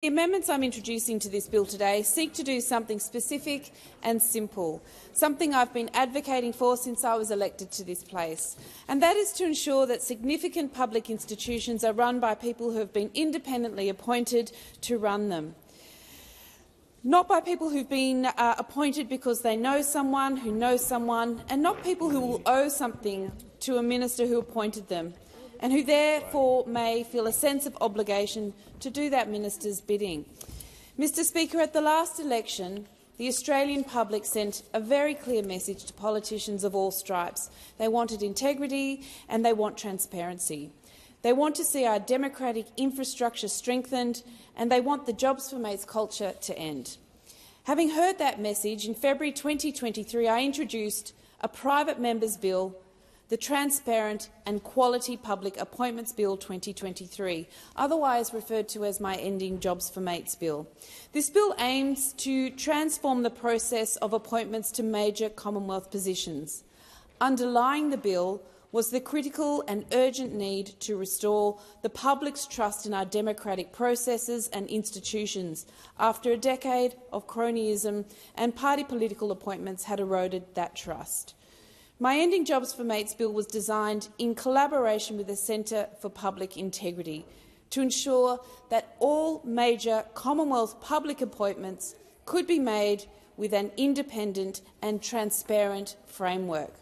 The amendments I'm introducing to this bill today seek to do something specific and simple, something I've been advocating for since I was elected to this place, and that is to ensure that significant public institutions are run by people who have been independently appointed to run them, not by people who've been appointed because they know someone who knows someone, and not people who will owe something to a minister who appointed them, and who therefore may feel a sense of obligation to do that minister's bidding. Mr Speaker, at the last election, the Australian public sent a very clear message to politicians of all stripes. They wanted integrity and they want transparency. They want to see our democratic infrastructure strengthened, and they want the Jobs for Mates culture to end. Having heard that message, in February 2023 I introduced a private member's bill, the Transparent and Quality Public Appointments Bill 2023, otherwise referred to as my Ending Jobs for Mates Bill. This bill aims to transform the process of appointments to major Commonwealth positions. Underlying the bill was the critical and urgent need to restore the public's trust in our democratic processes and institutions after a decade of cronyism and party political appointments had eroded that trust. My Ending Jobs for Mates bill was designed in collaboration with the Centre for Public Integrity to ensure that all major Commonwealth public appointments could be made with an independent and transparent framework.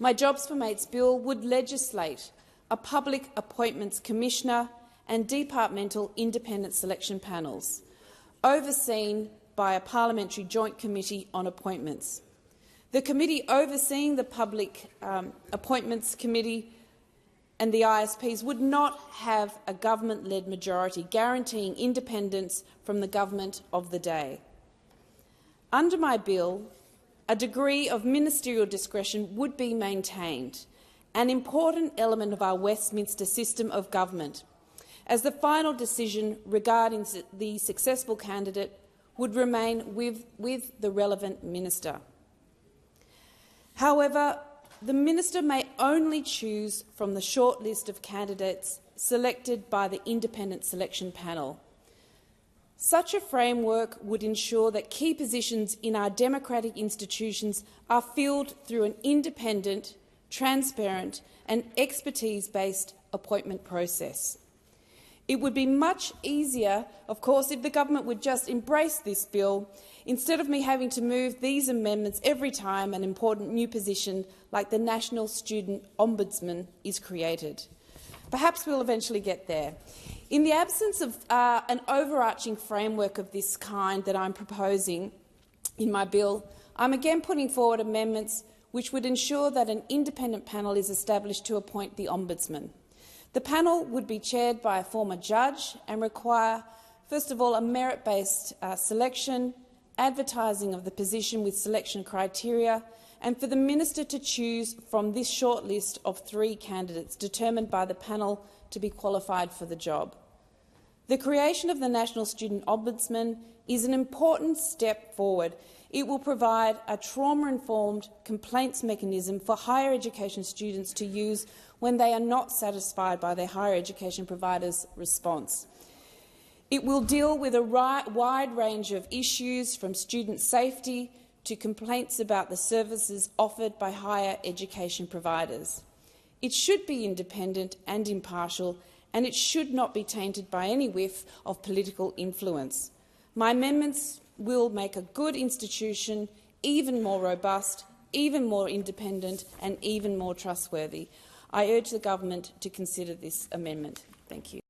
My Jobs for Mates bill would legislate a Public Appointments Commissioner and departmental independent selection panels, overseen by a Parliamentary Joint Committee on Appointments. The committee overseeing the Public Appointments Committee and the ISPs would not have a government-led majority, guaranteeing independence from the government of the day. Under my bill, a degree of ministerial discretion would be maintained, an important element of our Westminster system of government, as the final decision regarding the successful candidate would remain with the relevant minister. However, the minister may only choose from the short list of candidates selected by the independent selection panel. Such a framework would ensure that key positions in our democratic institutions are filled through an independent, transparent and expertise-based appointment process. It would be much easier, of course, if the government would just embrace this bill, instead of me having to move these amendments every time an important new position like the National Student Ombudsman is created. Perhaps we'll eventually get there. In the absence of an overarching framework of this kind that I'm proposing in my bill, I'm again putting forward amendments which would ensure that an independent panel is established to appoint the Ombudsman. The panel would be chaired by a former judge and require, first of all, a merit-based selection, advertising of the position with selection criteria, and for the minister to choose from this short list of 3 candidates determined by the panel to be qualified for the job. The creation of the National Student Ombudsman is an important step forward. It will provide a trauma-informed complaints mechanism for higher education students to use when they are not satisfied by their higher education provider's response. It will deal with a wide range of issues, from student safety to complaints about the services offered by higher education providers. It should be independent and impartial, and it should not be tainted by any whiff of political influence. My amendments will make a good institution even more robust, even more independent and even more trustworthy. I urge the government to consider this amendment. Thank you.